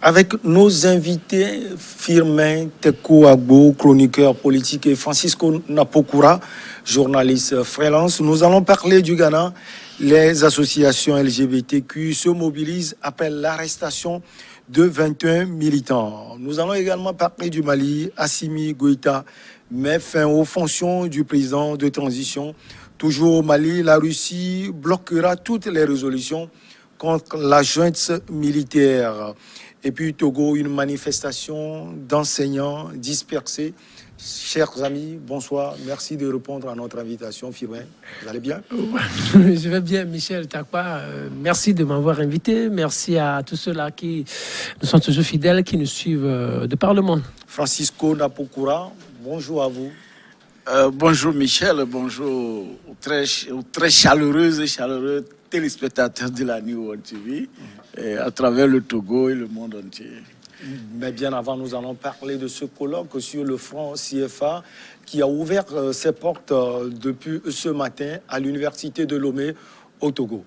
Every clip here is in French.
avec nos invités, Firmin Teko Agbo, chroniqueur politique, et Francisco Napokura, journaliste freelance. Nous allons parler du Ghana. Les associations LGBTQ se mobilisent, appellent l'arrestation de 21 militants. Nous allons également parler du Mali. Assimi Goïta met fin aux fonctions du président de transition. Toujours au Mali, la Russie bloquera toutes les résolutions contre la junte militaire. Et puis Togo, une manifestation d'enseignants dispersés. Chers amis, bonsoir. Merci de répondre à notre invitation. Firmin, vous allez bien? Je vais bien, Michel Takpa. Merci de m'avoir invité. Merci à tous ceux-là qui nous sont toujours fidèles, qui nous suivent de par le monde. Francisco Napokura, bonjour à vous. Bonjour Michel, bonjour aux très chaleureux téléspectateurs de la New World TV à travers le Togo et le monde entier. Mais bien avant, nous allons parler de ce colloque sur le franc CFA qui a ouvert ses portes depuis ce matin à l'université de Lomé au Togo.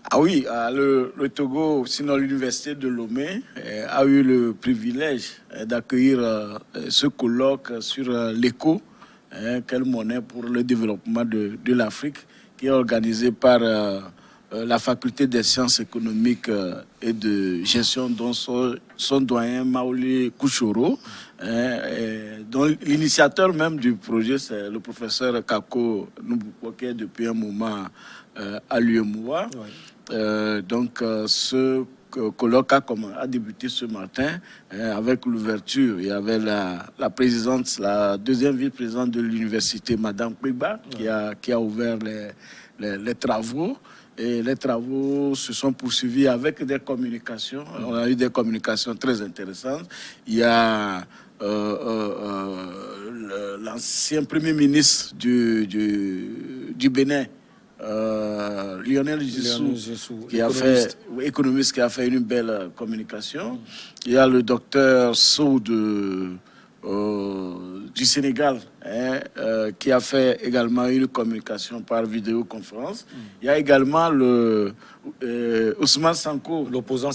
Ah oui, le Togo, sinon l'université de Lomé, a eu le privilège d'accueillir ce colloque sur l'éco, quelle monnaie pour le développement de l'Afrique, qui est organisé par la faculté des sciences économiques et de gestion, dont son doyen Maouli Kouchoro, dont l'initiateur même du projet, c'est le professeur Kako Nubukoke depuis un moment à l'UEMOA. Ce colloque a débuté ce matin avec l'ouverture. Il y avait la présidente, la deuxième vice-présidente de l'université, Madame Kweba, qui a ouvert les travaux. Et les travaux se sont poursuivis avec des communications. On a eu des communications très intéressantes. Il y a l'ancien premier ministre du Bénin, Lionel Jissou, économiste, qui a fait une belle communication. Il y a le docteur Sow du Sénégal, qui a fait également une communication par vidéoconférence. Il y a également Ousmane Sanko, l'opposant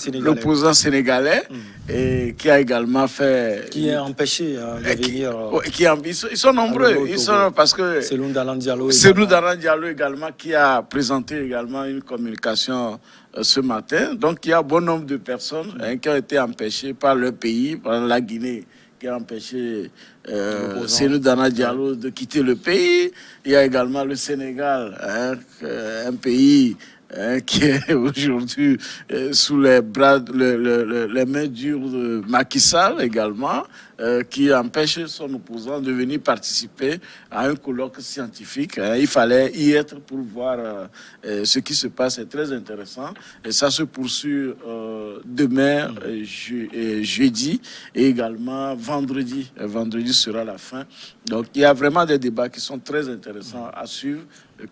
sénégalais, et qui a également fait... Qui est empêché de venir... Ils sont nombreux, parce que... Selou Daran Diallo également, qui a présenté également une communication ce matin. Donc il y a bon nombre de personnes qui ont été empêchées par leur pays, par la Guinée, qui a empêché Selou Daran Diallo de quitter le pays. Il y a également le Sénégal, un pays qui est aujourd'hui sous les mains dures de Macky Sall également, qui empêche son opposant de venir participer à un colloque scientifique. Il fallait y être pour voir ce qui se passe. C'est très intéressant. Et ça se poursuit demain, jeudi, et également vendredi. Vendredi sera la fin. Donc il y a vraiment des débats qui sont très intéressants à suivre,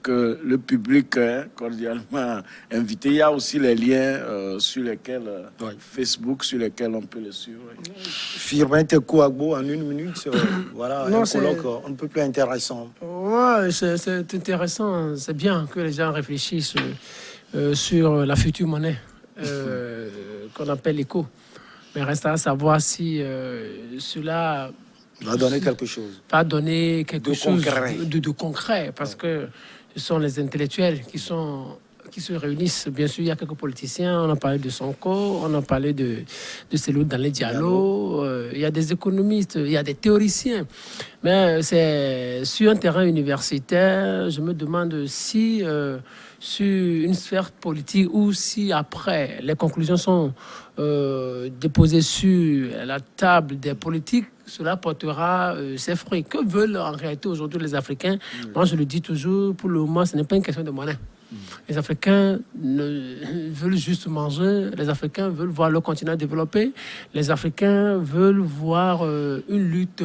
que le public est cordialement invité. Il y a aussi les liens sur lesquels Facebook, sur lesquels on peut les suivre. Firmin Teko Agbo, en une minute, voilà, un colloque un peu plus intéressant. Ouais, c'est intéressant. C'est bien que les gens réfléchissent sur la future monnaie qu'on appelle l'éco. Mais reste à savoir si cela va donner quelque chose. Va donner quelque chose de concret, parce que ce sont les intellectuels qui se réunissent. Bien sûr, il y a quelques politiciens. On a parlé de Sonko, on a parlé de Selou Daran Diallo. Il y a des économistes, il y a des théoriciens. Mais c'est sur un terrain universitaire. Je me demande si sur une sphère politique ou si après les conclusions sont déposées sur la table des politiques, cela portera ses fruits. Que veulent en réalité aujourd'hui les Africains? Moi, je le dis toujours, pour le moment, ce n'est pas une question de monnaie. Les Africains veulent juste manger. Les Africains veulent voir leur continent développé. Les Africains veulent voir une lutte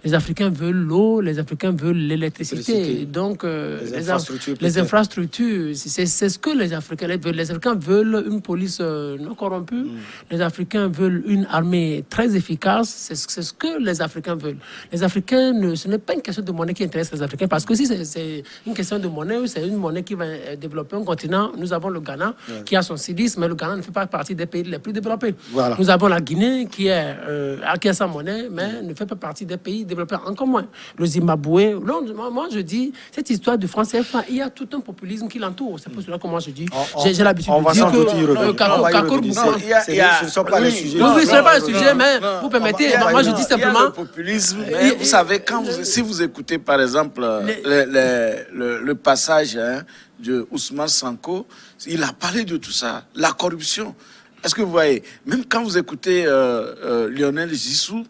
Les Africains veulent l'eau, les Africains veulent l'électricité. Donc, les infrastructures, c'est ce que les Africains veulent. Les Africains veulent une police non corrompue. Les Africains veulent une armée très efficace. C'est ce que les Africains veulent. Les Africains, ce n'est pas une question de monnaie qui intéresse les Africains. Parce que si c'est une question de monnaie, c'est une monnaie qui va développer un continent. Nous avons le Ghana qui a son CIDIS, mais le Ghana ne fait pas partie des pays les plus développés. Voilà. Nous avons la Guinée qui a sa monnaie, mais ne fait pas partie des pays développés, encore moins. Le Zimbabwe. Moi, je dis, cette histoire de France CFA, il y a tout un populisme qui l'entoure. C'est pour cela que moi, je dis, j'ai l'habitude de dire que ce ne sont pas les sujets. Oui, ce n'est pas le sujet, mais vous permettez. Moi, je dis simplement. Le populisme, vous savez, si vous écoutez, par exemple, le passage de Ousmane Sanko, il a parlé de tout ça, la corruption. Est-ce que vous voyez, même quand vous écoutez Lionel Zissou,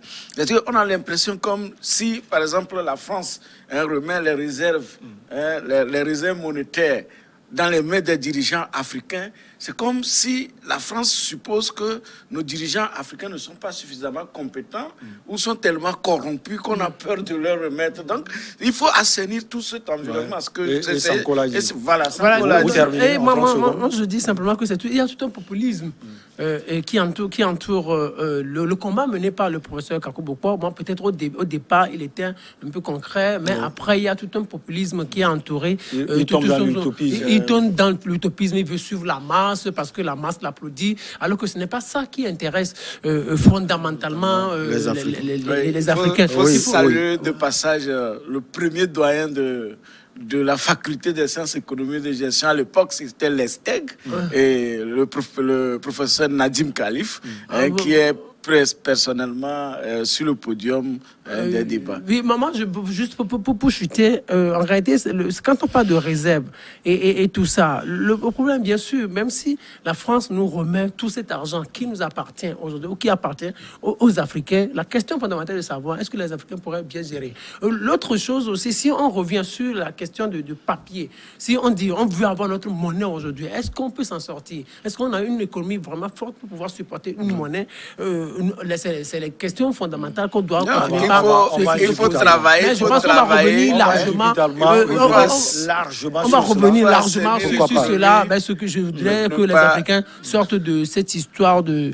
on a l'impression comme si, par exemple, la France remet les réserves, les réserves monétaires dans les mains des dirigeants africains. C'est comme si la France suppose que nos dirigeants africains ne sont pas suffisamment compétents ou sont tellement corrompus qu'on a peur de leur remettre. Donc, il faut assainir tout cet environnement. Moi, je dis simplement que il y a tout un populisme qui entoure le combat mené par le professeur Kakou Bokpo. Bon, peut-être au départ, il était un peu concret, mais après, il y a tout un populisme qui a entouré. Il tombe dans l'utopisme. Il tombe dans l'utopisme, il veut suivre la masse parce que la masse l'applaudit, alors que ce n'est pas ça qui intéresse fondamentalement les Africains. Il faut saluer de passage le premier doyen de la faculté des sciences économiques de gestion. À l'époque, c'était l'ESTEG et le professeur Nadim Khalif, qui est personnellement sur le podium des débats. Oui, maman, juste pour chuter, en réalité, quand on parle de réserve et tout ça, le problème, bien sûr, même si la France nous remet tout cet argent qui nous appartient aujourd'hui, ou qui appartient aux Africains, la question fondamentale de savoir, est-ce que les Africains pourraient bien gérer? L'autre chose aussi, si on revient sur la question de papier, si on dit, on veut avoir notre monnaie aujourd'hui, est-ce qu'on peut s'en sortir? Est-ce qu'on a une économie vraiment forte pour pouvoir supporter une monnaie? C'est les questions fondamentales qu'on doit il faut travailler. Je pense qu'on va revenir largement. On va revenir largement sur cela. Ce que je voudrais que les Africains sortent de cette histoire de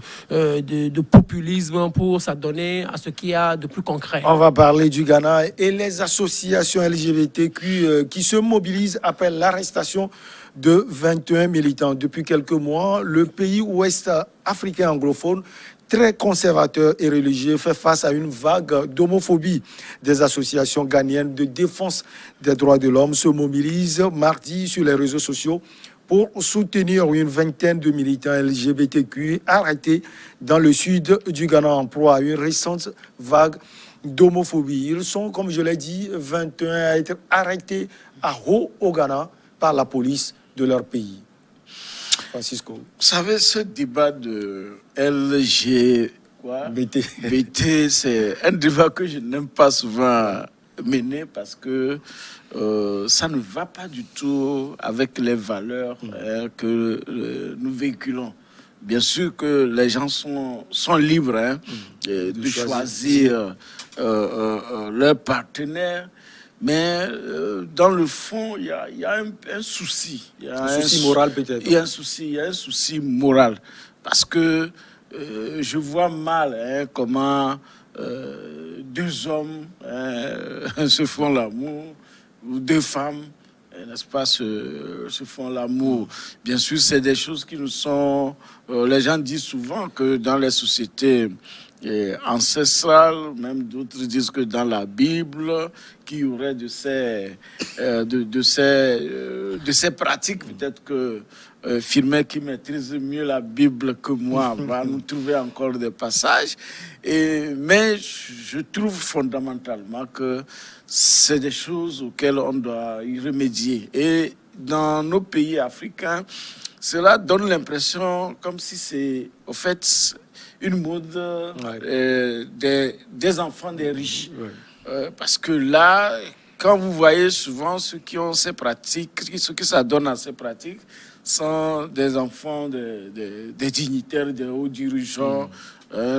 populisme pour s'adonner à ce qu'il y a de plus concret. On va parler du Ghana et les associations LGBTQ qui se mobilisent après l'arrestation de 21 militants. Depuis quelques mois, le pays ouest africain anglophone très conservateur et religieux fait face à une vague d'homophobie. Des associations ghanéennes de défense des droits de l'homme se mobilisent mardi sur les réseaux sociaux pour soutenir une vingtaine de militants LGBTQ arrêtés dans le sud du Ghana en proie à une récente vague d'homophobie. Ils sont, comme je l'ai dit, 21 à être arrêtés à Ho au Ghana par la police de leur pays. Francisco. Vous savez, ce débat de BT, c'est un débat que je n'aime pas souvent mener parce que ça ne va pas du tout avec les valeurs que nous véhiculons. Bien sûr que les gens sont libres de choisir leur partenaire. Mais dans le fond, il y a un souci. Il y a un souci moral peut-être. Il y a un souci moral. Parce que je vois mal comment deux hommes se font l'amour, ou deux femmes, n'est-ce pas, se font l'amour. Bien sûr, c'est des choses qui nous sont... les gens disent souvent que dans les sociétés... ancestrales, même d'autres disent que dans la Bible, qu'il y aurait de ces pratiques, peut-être que Firmin qui maîtrise mieux la Bible que moi va nous trouver encore des passages. Mais je trouve fondamentalement que c'est des choses auxquelles on doit y remédier. Et dans nos pays africains, cela donne l'impression comme si c'est, au fait, une mode des enfants des riches. Parce que là, quand vous voyez souvent ceux qui ont ces pratiques, ceux qui s'adonnent à ces pratiques, sont des enfants des dignitaires, des hauts dirigeants,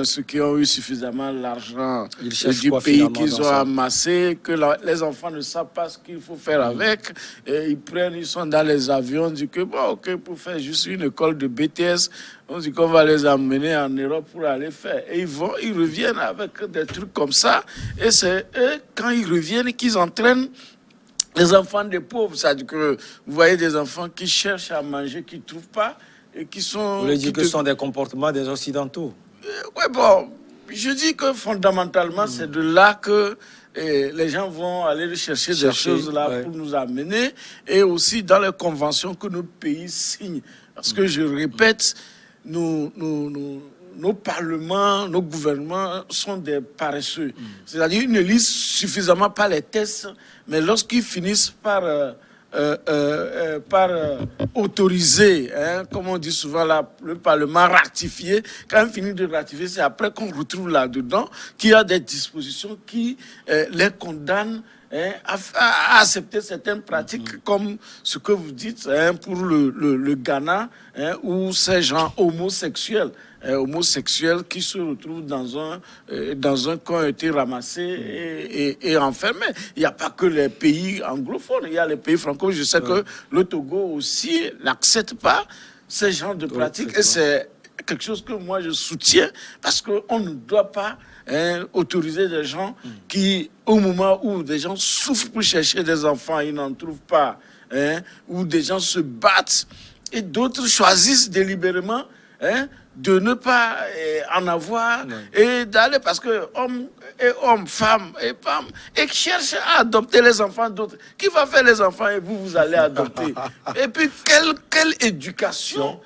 ceux qui ont eu suffisamment l'argent du pays qu'ils ont amassé, que les enfants ne savent pas ce qu'il faut faire avec. Et ils sont dans les avions, on dit que bon, ok, pour faire juste une école de BTS, on dit qu'on va les emmener en Europe pour aller faire. Et ils reviennent avec des trucs comme ça. Et c'est eux, quand ils reviennent, qu'ils entraînent les enfants des pauvres. C'est-à-dire que vous voyez des enfants qui cherchent à manger, qui ne trouvent pas, et qui sont... Vous voulez dire que ce sont des comportements des Occidentaux? Oui, bon, je dis que fondamentalement, c'est de là que les gens vont aller chercher des choses là pour nous amener, et aussi dans les conventions que nos pays signent. Parce que je répète, nos parlements, nos gouvernements sont des paresseux. C'est-à-dire qu'ils ne lisent suffisamment pas les textes, mais lorsqu'ils finissent par autoriser, comme on dit souvent, le Parlement ratifié. Quand on finit de ratifier, c'est après qu'on retrouve là-dedans qu'il y a des dispositions qui les condamnent à accepter certaines pratiques comme ce que vous dites pour le Ghana, où ces gens homosexuels qui se retrouvent dans un coin, ont été ramassés et enfermés. Il n'y a pas que les pays anglophones, il y a les pays francophones. Je sais que le Togo aussi n'accepte pas ces genres de pratiques, et c'est quelque chose que moi je soutiens, parce qu'on ne doit pas autoriser des gens qui, au moment où des gens souffrent pour chercher des enfants, ils n'en trouvent pas, où des gens se battent et d'autres choisissent délibérément de ne pas en avoir et d'aller, parce que hommes, femmes et femmes, et cherchent à adopter les enfants d'autres. Qui va faire les enfants et vous allez adopter? Et puis quelle éducation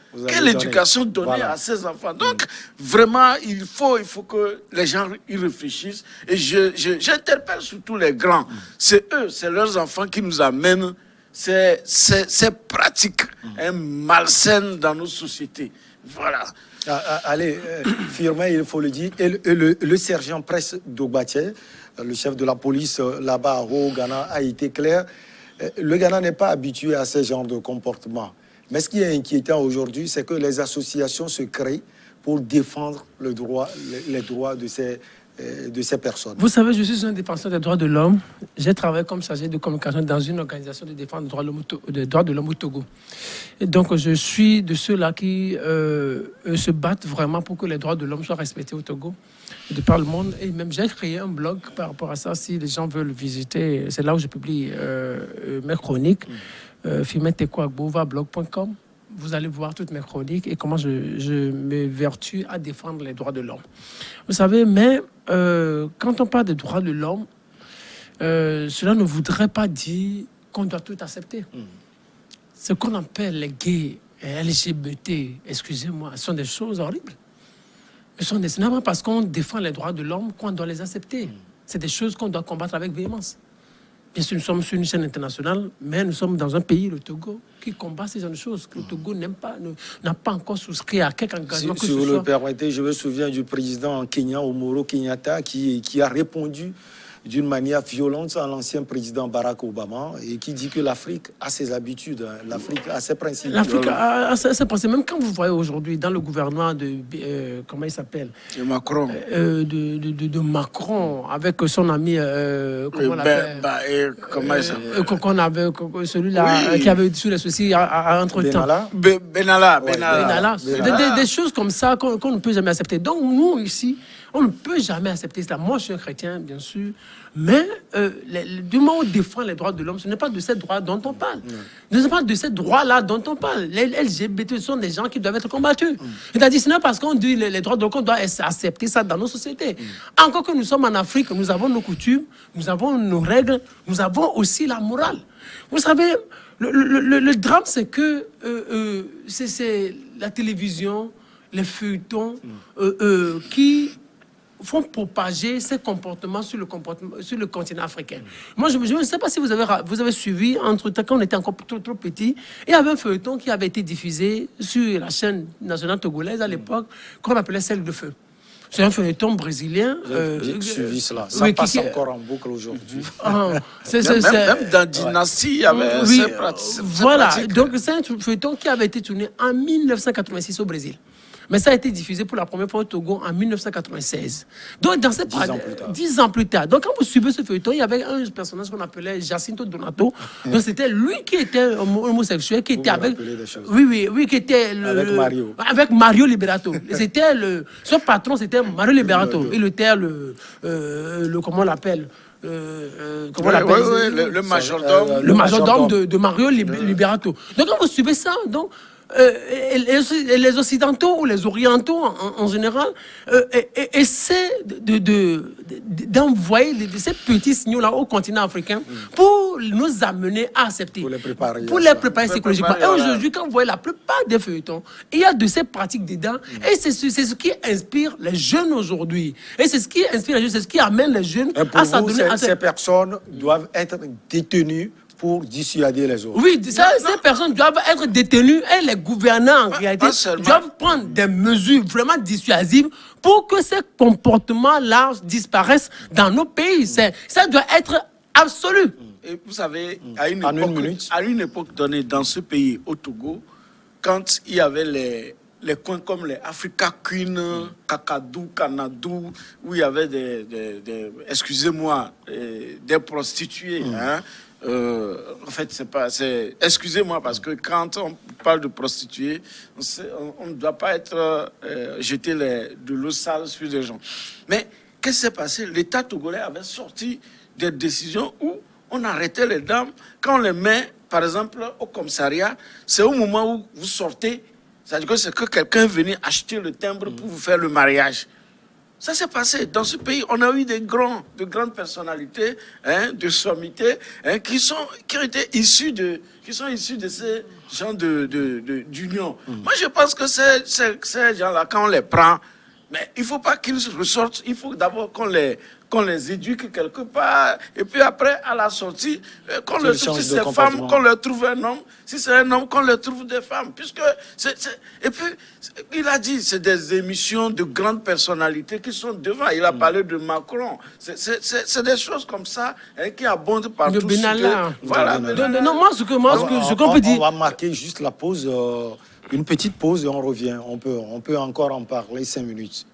donner à ces enfants? Donc vraiment il faut que les gens y réfléchissent, et j'interpelle surtout les grands. C'est leurs enfants qui nous amènent ces pratiques malsaines dans nos sociétés. Voilà. Allez, Firmin, il faut le dire. Et le sergent Presse Dogbaté, le chef de la police là-bas au Ghana, a été clair. Le Ghana n'est pas habitué à ce genre de comportement. Mais ce qui est inquiétant aujourd'hui, c'est que les associations se créent pour défendre les droits de ces personnes. Vous savez, je suis un défenseur des droits de l'homme. J'ai travaillé comme chargé de communication dans une organisation de défense des droits de l'homme au Togo. Et donc, je suis de ceux-là qui se battent vraiment pour que les droits de l'homme soient respectés au Togo, de par le monde. Et même, j'ai créé un blog par rapport à ça. Si les gens veulent visiter, c'est là où je publie mes chroniques. firmintekoagbo.blog.com. Vous allez voir toutes mes chroniques et comment je me vertue à défendre les droits de l'homme. Vous savez, mais quand on parle des droits de l'homme, cela ne voudrait pas dire qu'on doit tout accepter. Ce qu'on appelle les gays, LGBT, excusez-moi, ce sont des choses horribles. Ce n'est pas parce qu'on défend les droits de l'homme qu'on doit les accepter. C'est des choses qu'on doit combattre avec véhémence. Bien sûr, nous sommes sur une chaîne internationale, mais nous sommes dans un pays, le Togo, qui combat ces genre de choses. Que le Togo n'a pas encore souscrit à quelque engagement que ce soit. Si vous le permettez, je me souviens du président Kenya, Uhuru Kenyatta, qui a répondu d'une manière violente à l'ancien président Barack Obama, et qui dit que l'Afrique a ses habitudes, l'Afrique a ses principes. L'Afrique a ses principes. Même quand vous voyez aujourd'hui dans le gouvernement de comment il s'appelle, de Macron, de Macron, avec son ami comment on l'appelle, comment il s'appelle, qu'on avait celui-là qui avait sur les soucis entre temps. Benalla. Des choses comme ça qu'on ne peut jamais accepter. Donc nous ici, on ne peut jamais accepter cela. Moi, je suis un chrétien, bien sûr, mais du moment où on défend les droits de l'homme, ce n'est pas de ces droits dont on parle. Ce n'est pas de ces droits-là dont on parle. Les LGBT sont des gens qui doivent être combattus. C'est-à-dire, ce n'est pas parce qu'on dit les droits de l'homme qu'on doit accepter ça dans nos sociétés. Encore que nous sommes en Afrique, nous avons nos coutumes, nous avons nos règles, nous avons aussi la morale. Vous savez, le drame, c'est que c'est la télévision, les feuilletons qui font propager ces comportements sur le continent africain. Moi, je ne sais pas si vous avez suivi, entre-temps, quand on était encore trop petit, il y avait un feuilleton qui avait été diffusé sur la chaîne nationale togolaise à l'époque, qu'on appelait Celle de Feu. C'est un feuilleton brésilien. J'ai suivi cela. Ça passe encore en boucle aujourd'hui. Même dans Dynastie, il y avait ces pratiques. Voilà. Donc, c'est un feuilleton qui avait été tourné en 1986 au Brésil. Mais ça a été diffusé pour la première fois au Togo en 1996. Donc, dans cette 10 ans plus tard. Donc, quand vous suivez ce feuilleton, il y avait un personnage qu'on appelait Jacinto Donato. Donc, c'était lui qui était homosexuel, qui était avec... Oui, qui était... Avec Mario Liberato. C'était son patron, c'était Mario Liberato. Il était comment on l'appelle? Le majordome. Le majordome de Mario Liberato. Donc, quand vous suivez ça, donc... les Occidentaux ou les Orientaux en général essaient d'envoyer ces petits signaux-là au continent africain pour nous amener à accepter. Pour les préparer psychologiquement. Et aujourd'hui, quand vous voyez la plupart des feuilletons, il y a de ces pratiques dedans. Et c'est ce qui inspire les jeunes aujourd'hui. Et c'est ce qui inspire les jeunes, c'est ce qui amène les jeunes à s'adonner à ces personnes doivent être détenues pour dissuader les autres. Oui, ces personnes doivent être détenues et les gouvernants, en réalité, doivent prendre des mesures vraiment dissuasives pour que ces comportements-là disparaissent dans nos pays. Ça doit être absolu. Et vous savez, à une époque donnée, dans ce pays, au Togo, quand il y avait les coins comme les Africa Queen, Kakadou, Kanadou, où il y avait excusez-moi, des prostituées, en fait, excusez-moi, parce que quand on parle de prostituées, on ne doit pas être jeter de l'eau sale sur les gens. Mais qu'est-ce qui s'est passé? L'État togolais avait sorti des décisions où on arrêtait les dames. Quand on les met, par exemple, au commissariat, c'est au moment où vous sortez, c'est-à-dire que c'est que quelqu'un venait acheter le timbre pour vous faire le mariage. Ça s'est passé dans ce pays. On a eu de grandes personnalités, de sommités, qui ont été issus de ces gens d'union. Moi, je pense que ces gens-là, quand on les prend, mais il ne faut pas qu'ils ressortent. Il faut d'abord qu'on les éduque quelque part. Et puis après, à la sortie, qu'on leur trouve, si c'est femme, qu'on leur trouve un homme. Si c'est un homme, qu'on leur trouve des femmes. Et puis, il a dit, c'est des émissions de grandes personnalités qui sont devant. Il a parlé de Macron. C'est des choses comme ça qui abondent partout. De Benalla. Voilà. Non, moi, ce qu'on peut dire... On va marquer juste la pause, une petite pause et on revient. On peut encore en parler 5 minutes.